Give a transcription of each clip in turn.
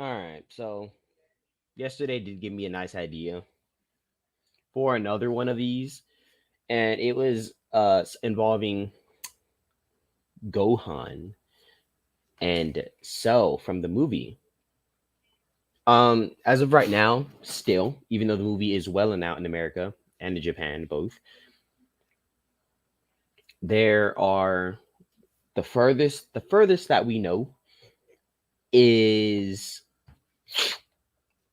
All right. So yesterday did give me a nice idea for another one of these, and it was involving Gohan and Cell from the movie. As of right now, still, even though the movie is well and out in America and in Japan both, there are the furthest that we know is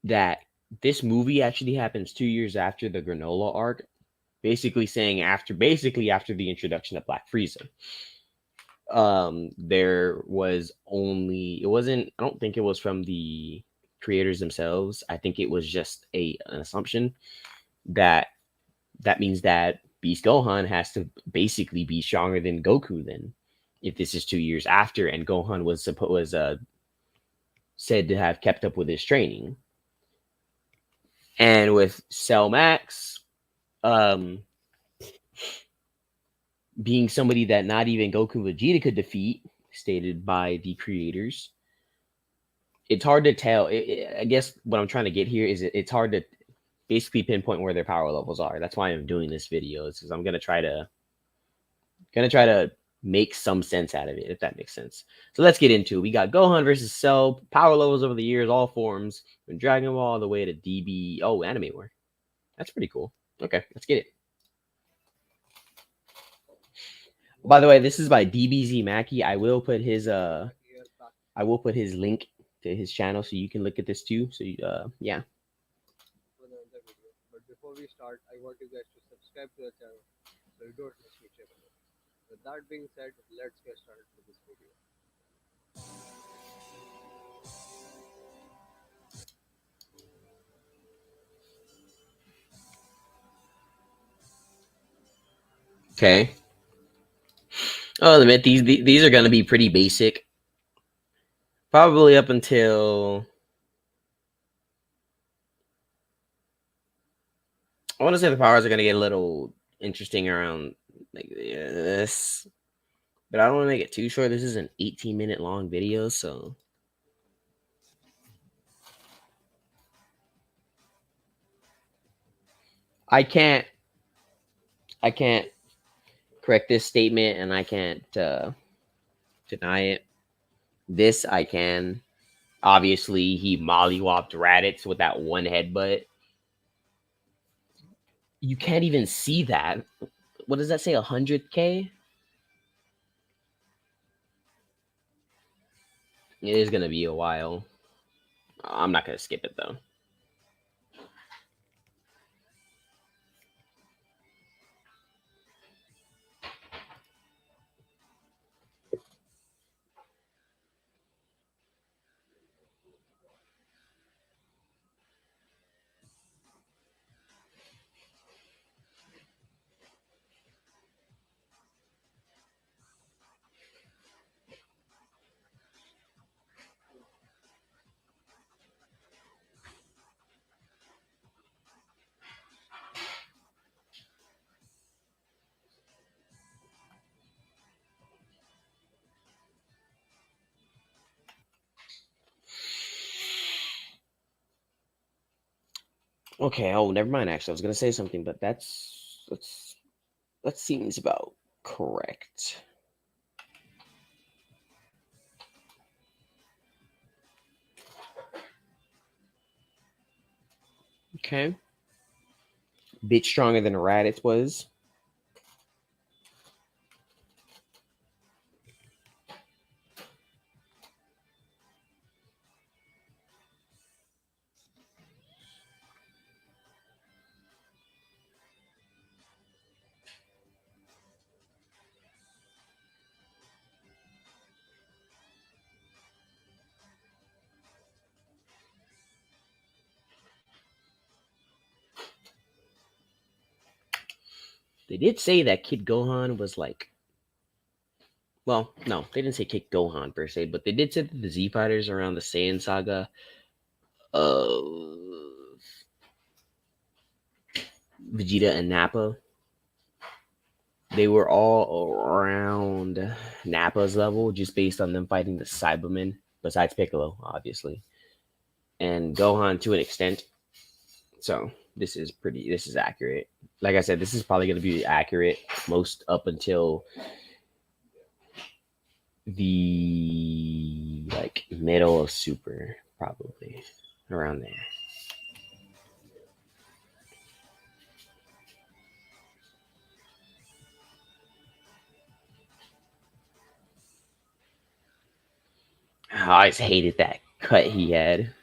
that this movie actually happens 2 years after the Granola arc, basically after the introduction of Black Frieza. There was only it wasn't I don't think it was from the creators themselves. I think it was just an assumption that that means that Beast Gohan has to basically be stronger than Goku then, if this is 2 years after, and Gohan was said to have kept up with his training. And with Cell Max, um, being somebody that not even Goku and Vegeta could defeat, stated by the creators, it's hard to tell. I guess what I'm trying to get here is it's hard to basically pinpoint where their power levels are. That's why I'm doing this video, is because I'm gonna try to make some sense out of it, if that makes sense. So let's get into it. We got Gohan versus Cell, power levels over the years, all forms, from Dragon Ball all the way to DB. Oh, Anime War. That's pretty cool. Okay, let's get it. By the way, this is by DBZ Mackie. I will put his link to his channel so you can look at this too. So yeah. with another video. But before we start, I want you guys to subscribe to the channel so you don't miss future videos. With that being said, let's get started with this video. Okay. I'll admit these are gonna be pretty basic. Probably up until I want to say the powers are gonna get a little interesting around like this, but I don't want to make it too short. This is an 18-minute long video, so I can't I can't correct this statement, and I can't deny it. This I can. Obviously, he mollywopped Raditz with that one headbutt. You can't even see that. What does that say? 100K? It is gonna be a while. I'm not gonna skip it though. Okay. Oh, never mind. Actually, I was gonna say something, but that seems about correct. Okay. Bit stronger than Raditz was. They did say that Kid Gohan was like, well, no, they didn't say Kid Gohan per se, but they did say that the Z Fighters around the Saiyan saga of Vegeta and Nappa, they were all around Nappa's level just based on them fighting the Cybermen, besides Piccolo, obviously. and Gohan to an extent. So this is accurate. Like I said, this is probably going to be accurate most up until the like middle of Super, probably around there. I just hated that cut he had.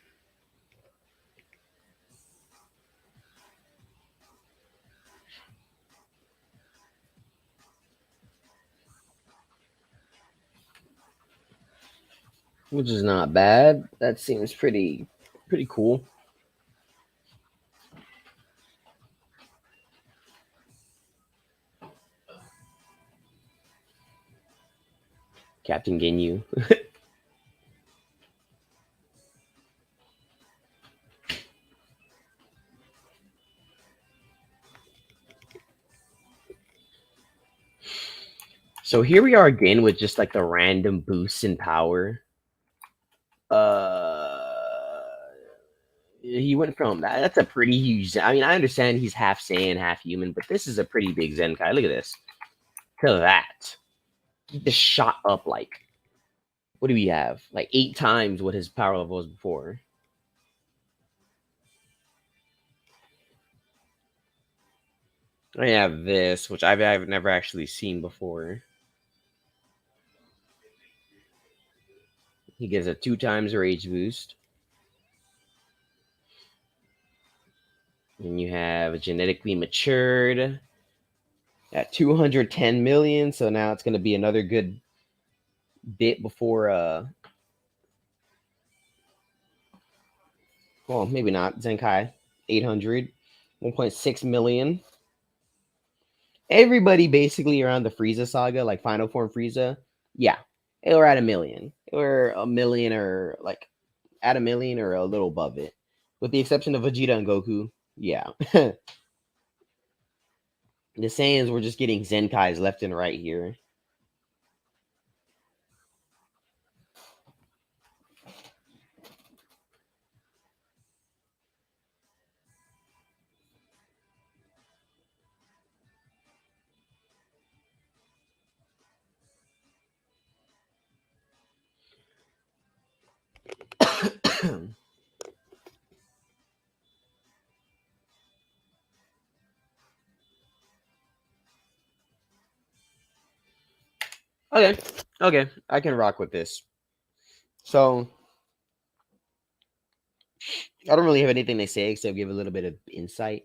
Which is not bad. That seems pretty cool. Captain Ginyu. So here we are again with just like the random boosts in power. He went from that. That's a pretty huge. I mean, I understand he's half Saiyan, half human, but this is a pretty big Zenkai. Look at this. To that, he just shot up like. What do we have? Like 8 times what his power level was before. I have this, which I've never actually seen before. He gives a 2 times rage boost. And you have genetically matured at 210 million. So now it's going to be another good bit before well, maybe not. Zenkai 800, 1.6 million. Everybody basically around the Frieza saga, like Final Form Frieza, yeah, they were at 1 million. They were 1 million or like at 1 million or a little above it, with the exception of Vegeta and Goku. Yeah. The Saiyans were just getting Zenkais left and right here. Okay, I can rock with this. So I don't really have anything to say except give a little bit of insight.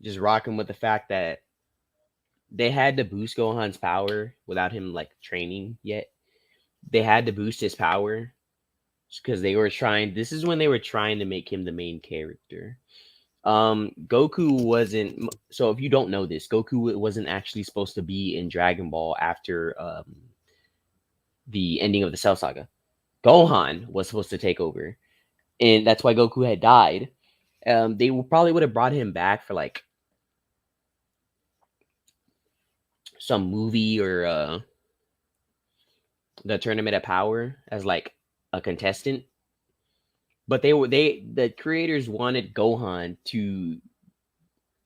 Just rocking with the fact that they had to boost Gohan's power without him like training yet. They had to boost his power because they were trying. This is when they were trying to make him the main character. Goku wasn't. So if you don't know this, Goku wasn't actually supposed to be in Dragon Ball after the ending of the Cell Saga. Gohan was supposed to take over, and that's why Goku had died. They probably would have brought him back for like some movie or the Tournament of Power as like a contestant. But the creators wanted Gohan to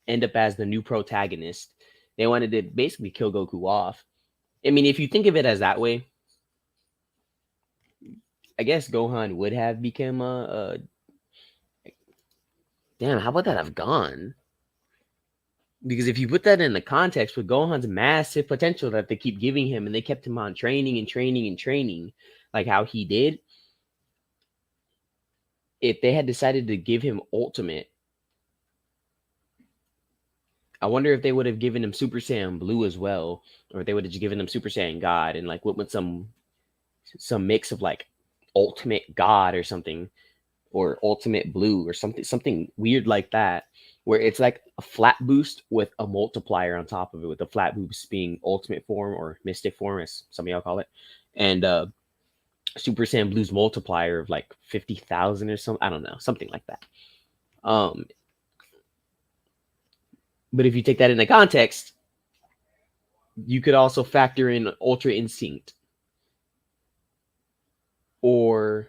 end up as the new protagonist. They wanted to basically kill Goku off. I mean, if you think of it as that way, I guess Gohan would have become a damn. How about that have gone? Because if you put that in the context with Gohan's massive potential that they keep giving him, and they kept him on training and training and training, like how he did, if they had decided to give him Ultimate, I wonder if they would have given him Super Saiyan Blue as well, or if they would have just given him Super Saiyan God and like went with some mix of like Ultimate God or something, or Ultimate Blue or something weird like that, where it's like a flat boost with a multiplier on top of it, with the flat boost being Ultimate form or Mystic form, as some of y'all call it, and Super Saiyan Blue's multiplier of like 50,000 or something. I don't know, something like that. But if you take that into context, you could also factor in Ultra Instinct. Or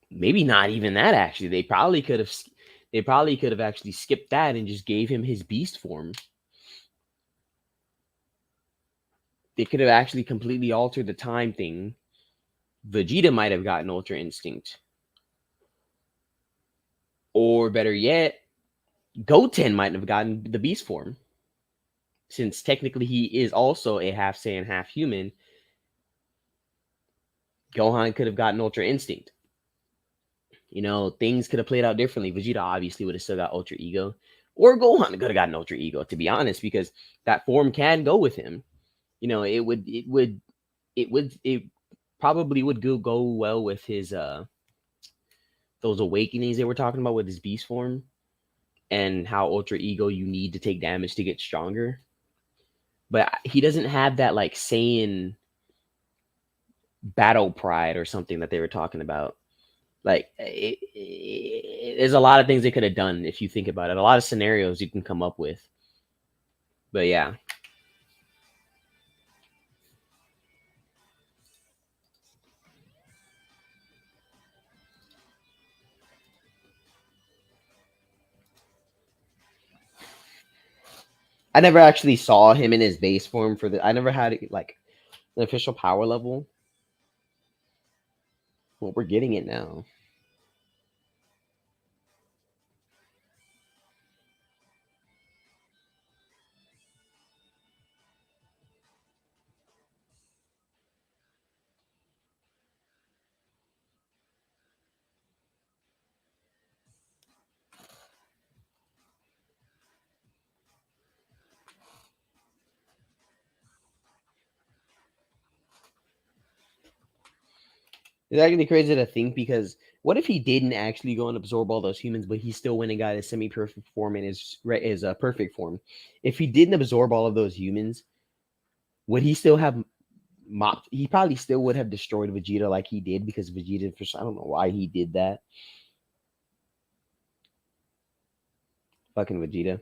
maybe not even that. Actually, they probably could have actually skipped that and just gave him his beast form. They could have actually completely altered the time thing. Vegeta might have gotten Ultra Instinct. Or better yet, Goten might have gotten the beast form. Since technically he is also a half Saiyan, half human, Gohan could have gotten Ultra Instinct. You know, things could have played out differently. Vegeta obviously would have still got Ultra Ego. Or Gohan could have gotten Ultra Ego, to be honest, because that form can go with him. You know, it probably would go well with his those awakenings they were talking about with his beast form and how Ultra Ego you need to take damage to get stronger. But he doesn't have that like Saiyan battle pride or something that they were talking about. Like there's a lot of things they could have done if you think about it. A lot of scenarios you can come up with. But yeah. I never actually saw him in his base form for the I never had like an official power level. Well, we're getting it now. It's actually crazy to think because what if he didn't actually go and absorb all those humans, but he still went and got his semi-perfect form and his perfect form? If he didn't absorb all of those humans, would he still have mopped? He probably still would have destroyed Vegeta like he did because Vegeta. I don't know why he did that. Fucking Vegeta.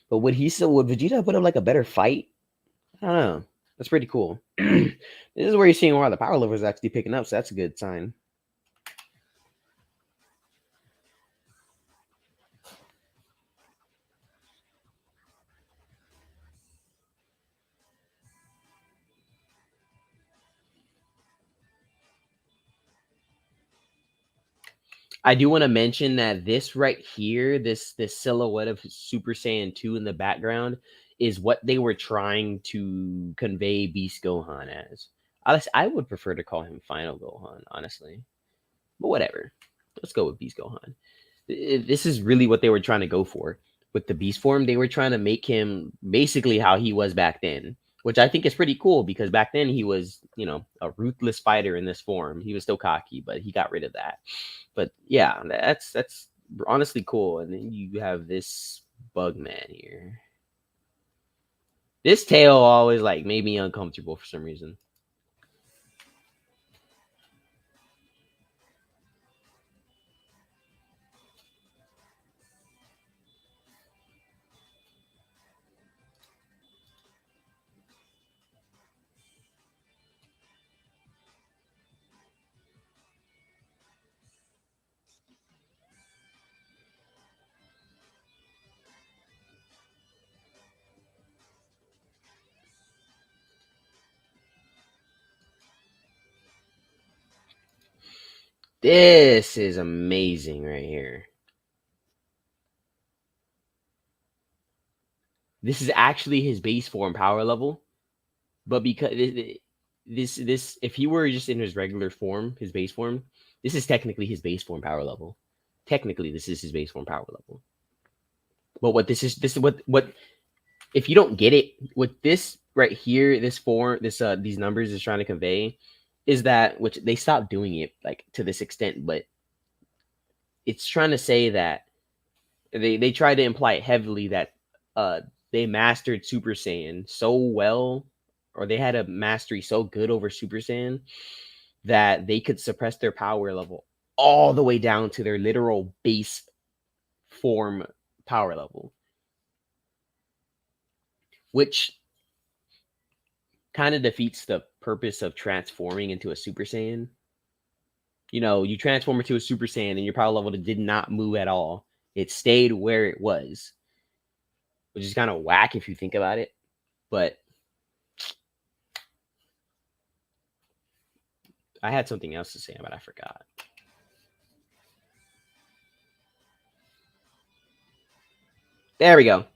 But would Vegeta put up like a better fight? I don't know. That's pretty cool. This is where you're seeing where the power level is actually picking up, so that's a good sign. I do want to mention that this right here, this silhouette of Super Saiyan 2 in the background, is what they were trying to convey Beast Gohan as. I would prefer to call him Final Gohan, honestly. But whatever. Let's go with Beast Gohan. This is really what they were trying to go for. With the Beast form, they were trying to make him basically how he was back then, which I think is pretty cool because back then he was, a ruthless fighter in this form. He was still cocky, but he got rid of that. But yeah, that's honestly cool. And then you have this bug man here. This tail always like made me uncomfortable for some reason. This is amazing right here. This is actually his base form power level, but because this if he were just in his regular form, his base form, this is technically his base form power level. Technically, this is his base form power level. But this is what if you don't get it, what this right here, this form, these numbers is trying to convey is that which they stopped doing it like to this extent, but it's trying to say that they try to imply it heavily that they mastered Super Saiyan so well, or they had a mastery so good over Super Saiyan that they could suppress their power level all the way down to their literal base form power level, which kind of defeats the purpose of transforming into a Super Saiyan. You know, you transform into a Super Saiyan and your power level did not move at all. It stayed where it was, which is kind of whack if you think about it. But I had something else to say, but I forgot. There we go.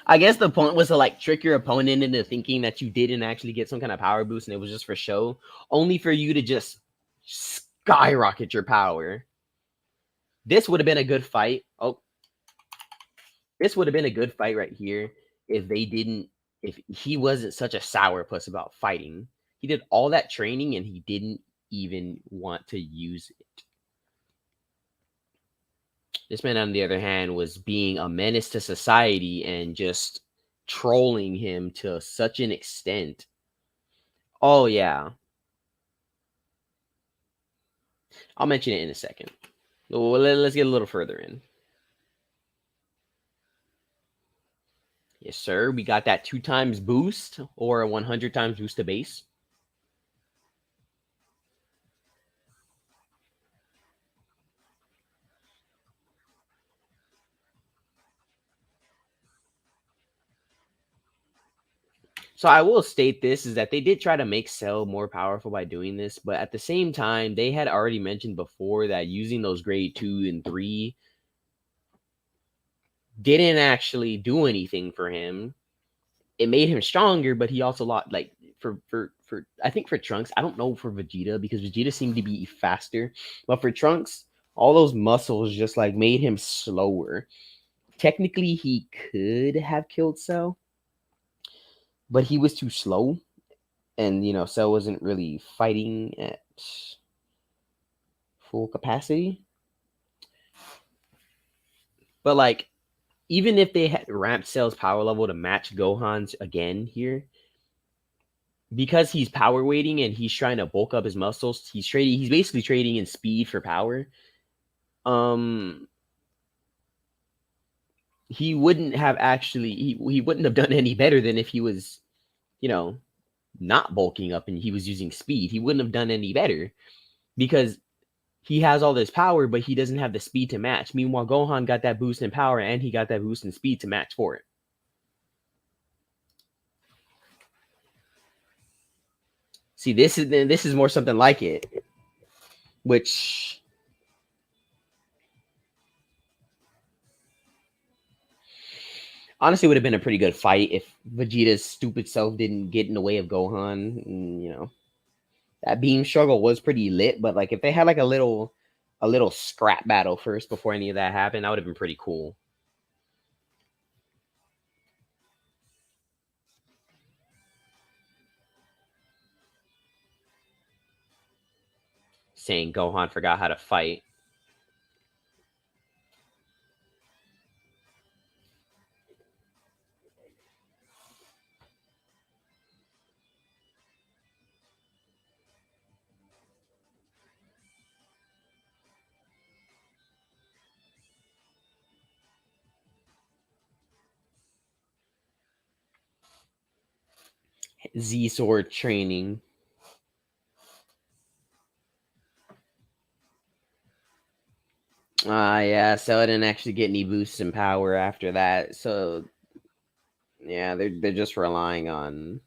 I guess the point was to like trick your opponent into thinking that you didn't actually get some kind of power boost and it was just for show, only for you to just skyrocket your power. This would have been a good fight. Oh, this would have been a good fight right here if they didn't, if he wasn't such a sourpuss about fighting. He did all that training and he didn't even want to use it. This man, on the other hand, was being a menace to society and just trolling him to such an extent. Oh, yeah. I'll mention it in a second. Well, let's get a little further in. Yes, sir. We got that 2 times boost or a 100 times boost to base. So I will state this is that they did try to make Cell more powerful by doing this, but at the same time, they had already mentioned before that using those grade 2 and 3 didn't actually do anything for him. It made him stronger, but he also lost like for I think for Trunks, I don't know for Vegeta because Vegeta seemed to be faster, but for Trunks, all those muscles just like made him slower. Technically, he could have killed Cell, but he was too slow, and you know Cell wasn't really fighting at full capacity. But like, even if they had ramped Cell's power level to match Gohan's again here, because he's power weighting and he's trying to bulk up his muscles, he's basically trading in speed for power. He wouldn't have actually he wouldn't have done any better than if he was, you know, not bulking up and he was using speed. He wouldn't have done any better because he has all this power, but he doesn't have the speed to match. Meanwhile, Gohan got that boost in power and he got that boost in speed to match for it. See, this is more something like it, which honestly would have been a pretty good fight if Vegeta's stupid self didn't get in the way of Gohan. And, you know, that beam struggle was pretty lit, but like if they had like a little scrap battle first before any of that happened, that would have been pretty cool. Saying Gohan forgot how to fight. Z Sword training. Yeah, so I didn't actually get any boosts in power after that. So yeah, they're just relying on.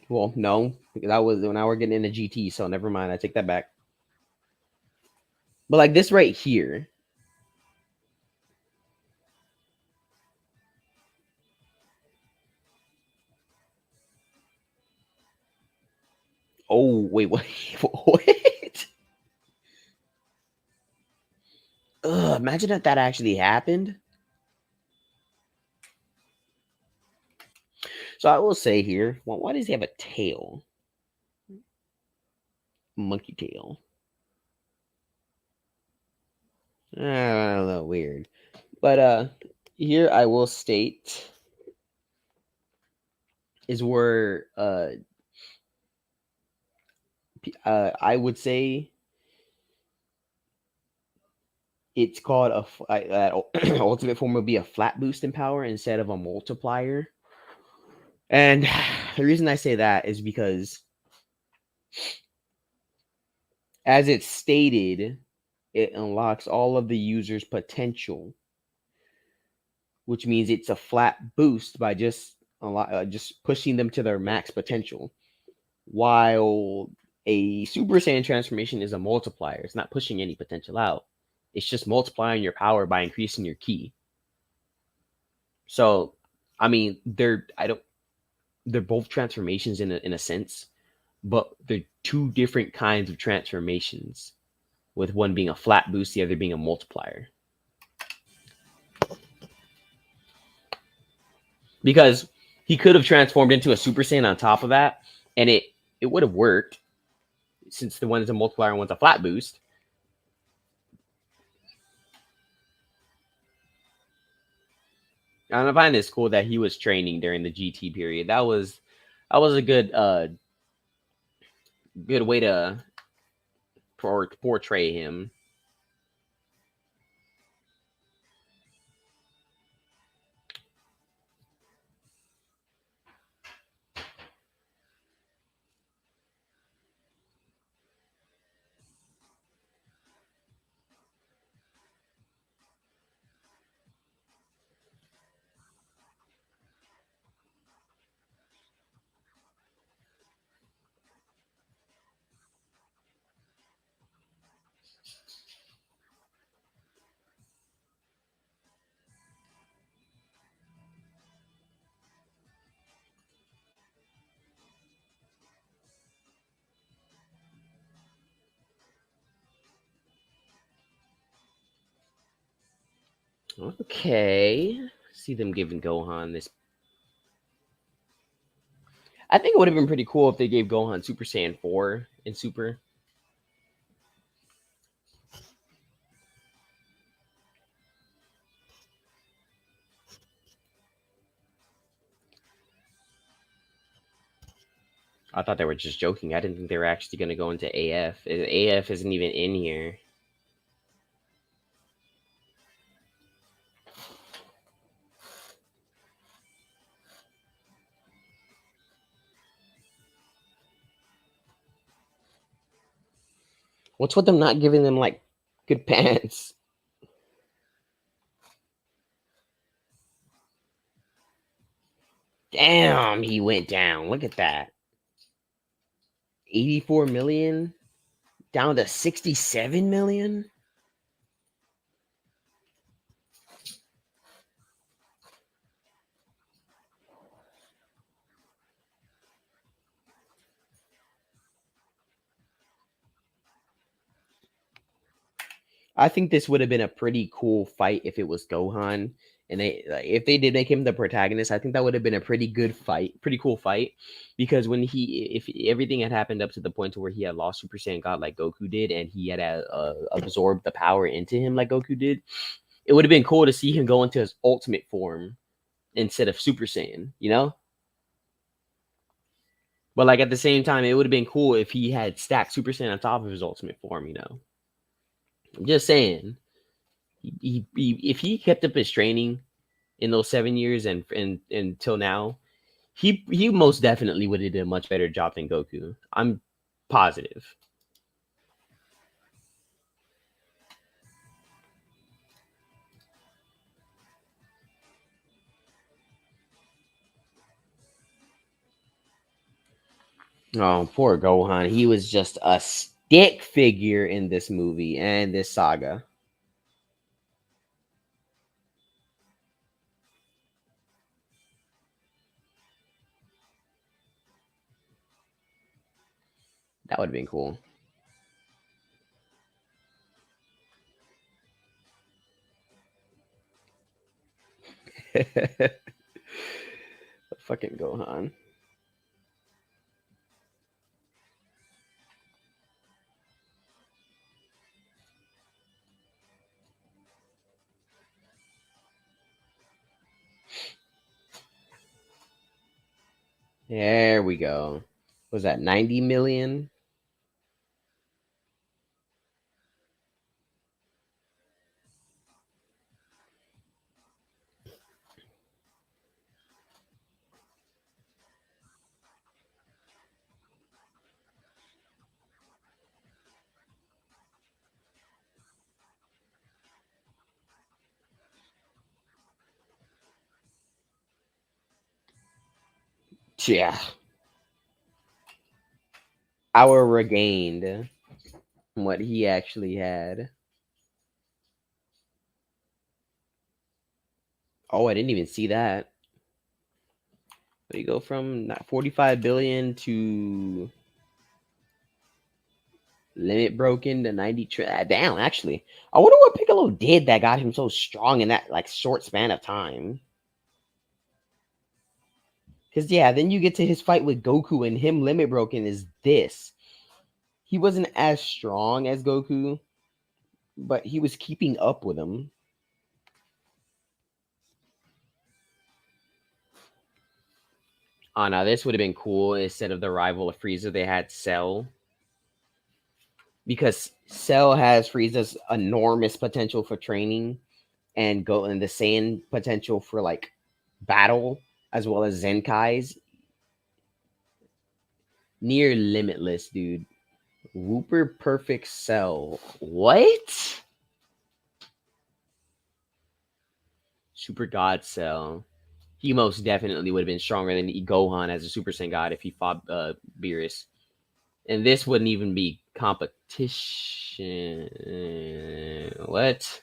Well, no, because that was when I were getting into GT. So never mind, I take that back. But like this right here. Oh wait, what? What? Ugh, imagine if that actually happened. So I will say here, well, why does he have a tail? Monkey tail. I don't know, weird. But here I will state is where I would say it's called ultimate form would be a flat boost in power instead of a multiplier. And the reason I say that is because, as it's stated, it unlocks all of the user's potential, which means it's a flat boost by just pushing them to their max potential. While a Super Saiyan transformation is a multiplier, it's not pushing any potential out. It's just multiplying your power by increasing your ki. So, I mean, they're both transformations in a sense, but they're two different kinds of transformations, with one being a flat boost, the other being a multiplier. Because he could have transformed into a Super Saiyan on top of that, and it would have worked, since the one is a multiplier and one's a flat boost. And I find this cool that he was training during the GT period. That was a good way to portray him. Okay, see them giving Gohan this. I think it would have been pretty cool if they gave Gohan Super Saiyan 4 in Super. I thought they were just joking. I didn't think they were actually going to go into AF. AF isn't even in here. What's with them not giving them like good pants? Damn, he went down. Look at that. 84 million down to 67 million. I think this would have been a pretty cool fight if it was Gohan, and if they did make him the protagonist. I think that would have been a pretty good fight, pretty cool fight, because if everything had happened up to the point to where he had lost Super Saiyan God like Goku did, and he had absorbed the power into him like Goku did, it would have been cool to see him go into his ultimate form instead of Super Saiyan, you know. But like at the same time, it would have been cool if he had stacked Super Saiyan on top of his ultimate form, you know. I'm just saying. If he kept up his training in those 7 years and until now, he most definitely would have did a much better job than Goku. I'm positive. Oh, poor Gohan. He was just a stick figure in this movie and this saga. That would have been cool. Fucking Gohan. There we go. Was that 90 million? Yeah. Our regained what he actually had. Oh, I didn't even see that. But you go from 45 billion to limit broken to 90 down. Actually, I wonder what Piccolo did that got him so strong in that like short span of time. Because yeah, then you get to his fight with Goku, and him limit broken is this. He wasn't as strong as Goku, but he was keeping up with him. Oh no, this would have been cool. Instead of the rival of Frieza, they had Cell. Because Cell has Frieza's enormous potential for training and go and the Saiyan potential for like battle, as well as Zenkai's near limitless, dude. Whooper Perfect Cell. What? Super God Cell. He most definitely would have been stronger than Gohan as a Super Saiyan God if he fought Beerus. And this wouldn't even be competition. What?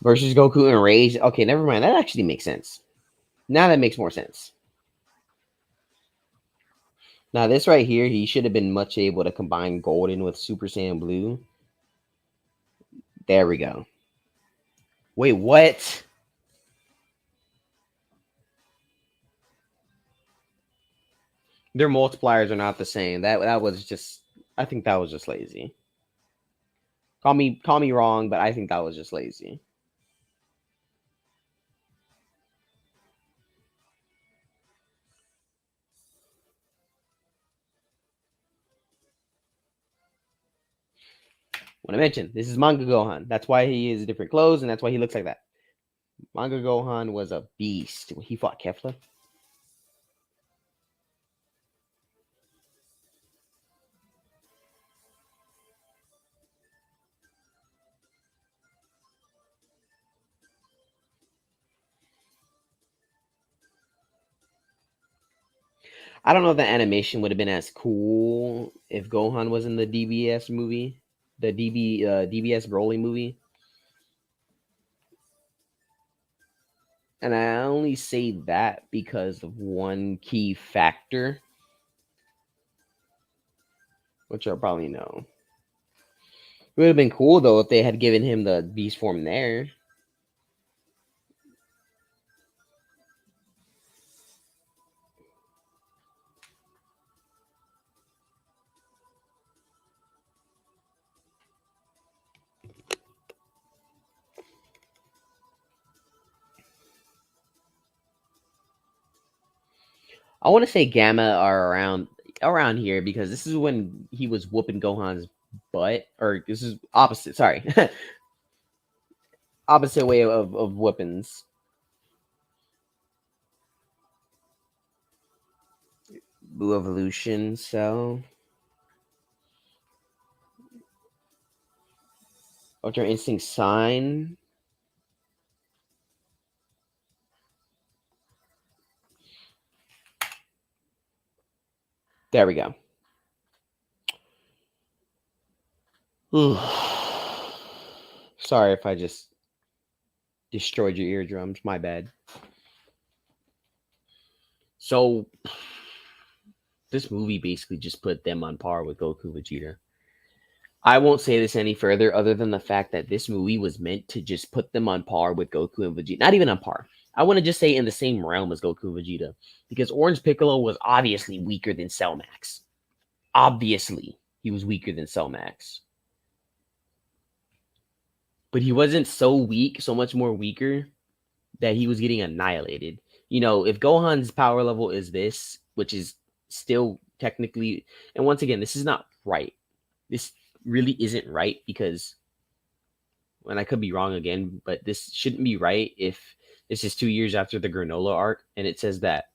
Versus Goku and Rage. Okay, never mind. That actually makes sense. Now that makes more sense. Now this right here, he should have been much able to combine Golden with Super Saiyan Blue. There we go. Wait, what? Their multipliers are not the same. That was just. I think that was just lazy. Call me wrong, but I think that was just lazy. When I mentioned this is Manga Gohan, that's why he is different clothes, and that's why he looks like that. Manga Gohan was a beast. He fought Kefla. I don't know if the animation would have been as cool if Gohan was in the DBS movie, the DBS Broly movie. And I only say that because of one key factor, which I probably know. It would have been cool though if they had given him the beast form there. I want to say Gamma are around here because this is when he was whooping Gohan's butt, or this is opposite. Sorry, opposite way of weapons. Blue Evolution. So Ultra Instinct Sign. There we go. Sorry if I just destroyed your eardrums. My bad. So this movie basically just put them on par with Goku Vegeta. I won't say this any further other than the fact that this movie was meant to just put them on par with Goku and Vegeta. Not even on par. I want to just say in the same realm as Goku Vegeta. Because Orange Piccolo was obviously weaker than Cell Max. Obviously, he was weaker than Cell Max. But he wasn't so weak, so much more weaker, that he was getting annihilated. You know, if Gohan's power level is this, which is still technically, and once again, this is not right. This really isn't right because, and I could be wrong again, but this shouldn't be right if this is 2 years after the Granola arc and it says that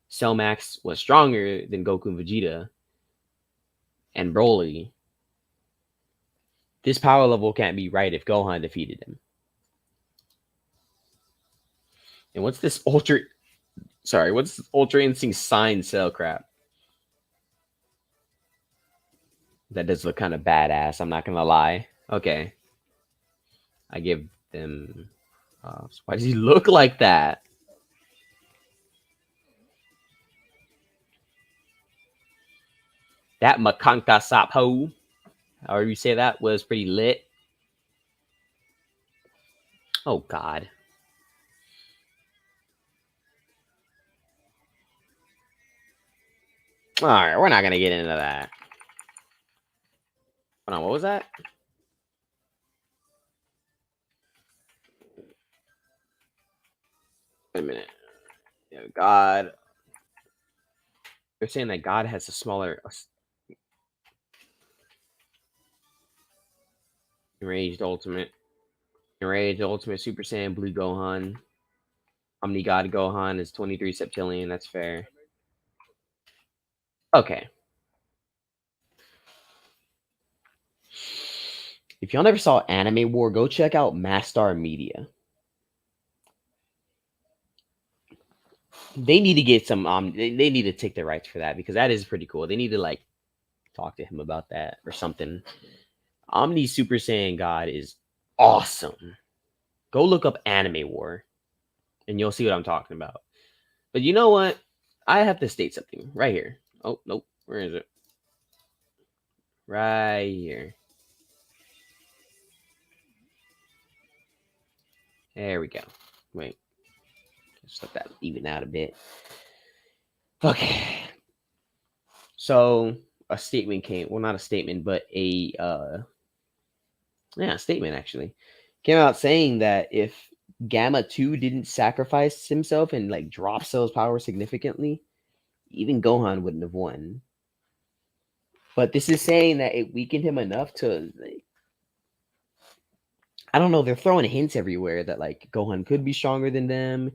Cell Max was stronger than Goku and Vegeta and Broly. This power level can't be right if Gohan defeated him. And what's this ultra Sorry, what's Ultra Instinct sign cell crap? That does look kind of badass. I'm not gonna lie. Okay, I give them. Why does he look like that? That Makanka Sapo, however you say that, was pretty lit. Oh God. All right, we're not gonna get into that. Hold on, what was that? Wait a minute. Yeah, God. They're saying that God has a smaller enraged ultimate. Enraged ultimate Super Saiyan Blue Gohan. Omni God Gohan is 23 septillion. That's fair. Okay. If y'all never saw Anime War, go check out Mastar Media. They need to get some they need to take the rights for that because that is pretty cool. They need to like talk to him about that or something. Omni Super Saiyan God is awesome. Go look up Anime War and you'll see what I'm talking about. But you know what? I have to state something right here. Oh, nope. Where is it? Right here. There we go. Wait. Just let that even out a bit. Okay. So a statement came. Well, not a statement, but a statement actually came out saying that if Gamma 2 didn't sacrifice himself and like drop Cell's power significantly, even Gohan wouldn't have won. But this is saying that it weakened him enough to like, I don't know, they're throwing hints everywhere that like Gohan could be stronger than them.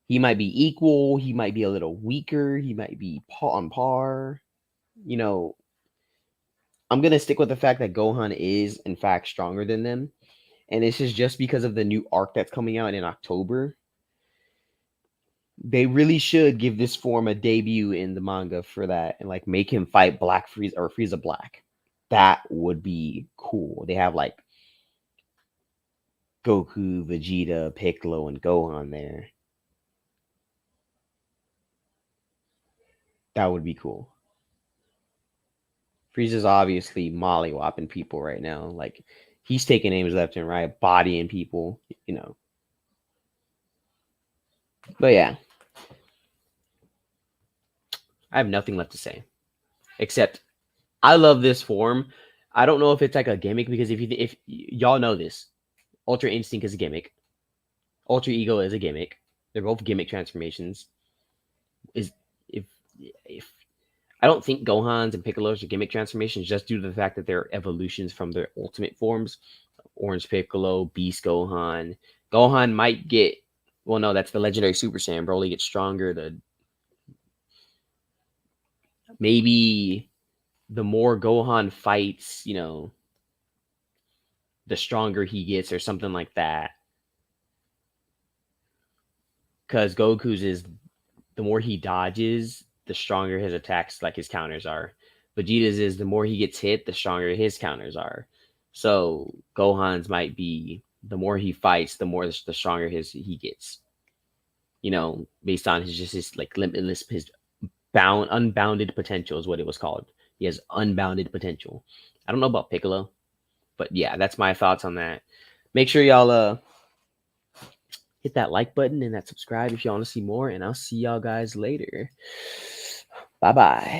He might be equal, he might be a little weaker, he might be on par. You know, I'm going to stick with the fact that Gohan is in fact stronger than them. And this is just because of the new arc that's coming out in October. They really should give this form a debut in the manga for that and like make him fight Black Frieza or Frieza Black. That would be cool. They have like Goku, Vegeta, Piccolo, and Gohan there. That would be cool. Frieza's obviously mollywopping people right now. Like he's taking names left and right, bodying people, you know. But yeah. I have nothing left to say. Except I love this form. I don't know if it's like a gimmick because if y'all know this, Ultra Instinct is a gimmick. Ultra Ego is a gimmick. They're both gimmick transformations. If I don't think Gohan's and Piccolo's are gimmick transformations just due to the fact that they're evolutions from their ultimate forms. Orange Piccolo, Beast Gohan. Gohan might get no, that's the legendary Super Saiyan. Broly gets stronger. Maybe the more Gohan fights, you know, the stronger he gets or something like that. Because Goku's is the more he dodges, the stronger his attacks, like his counters are. Vegeta's is the more he gets hit, the stronger his counters are. So Gohan's might be the more he fights, the stronger he gets. You know, based on his like limitless, his unbounded potential is what it was called. He has unbounded potential. I don't know about Piccolo, but yeah, that's my thoughts on that. Make sure y'all hit that like button and that subscribe if you want to see more, and I'll see y'all guys later. Bye-bye.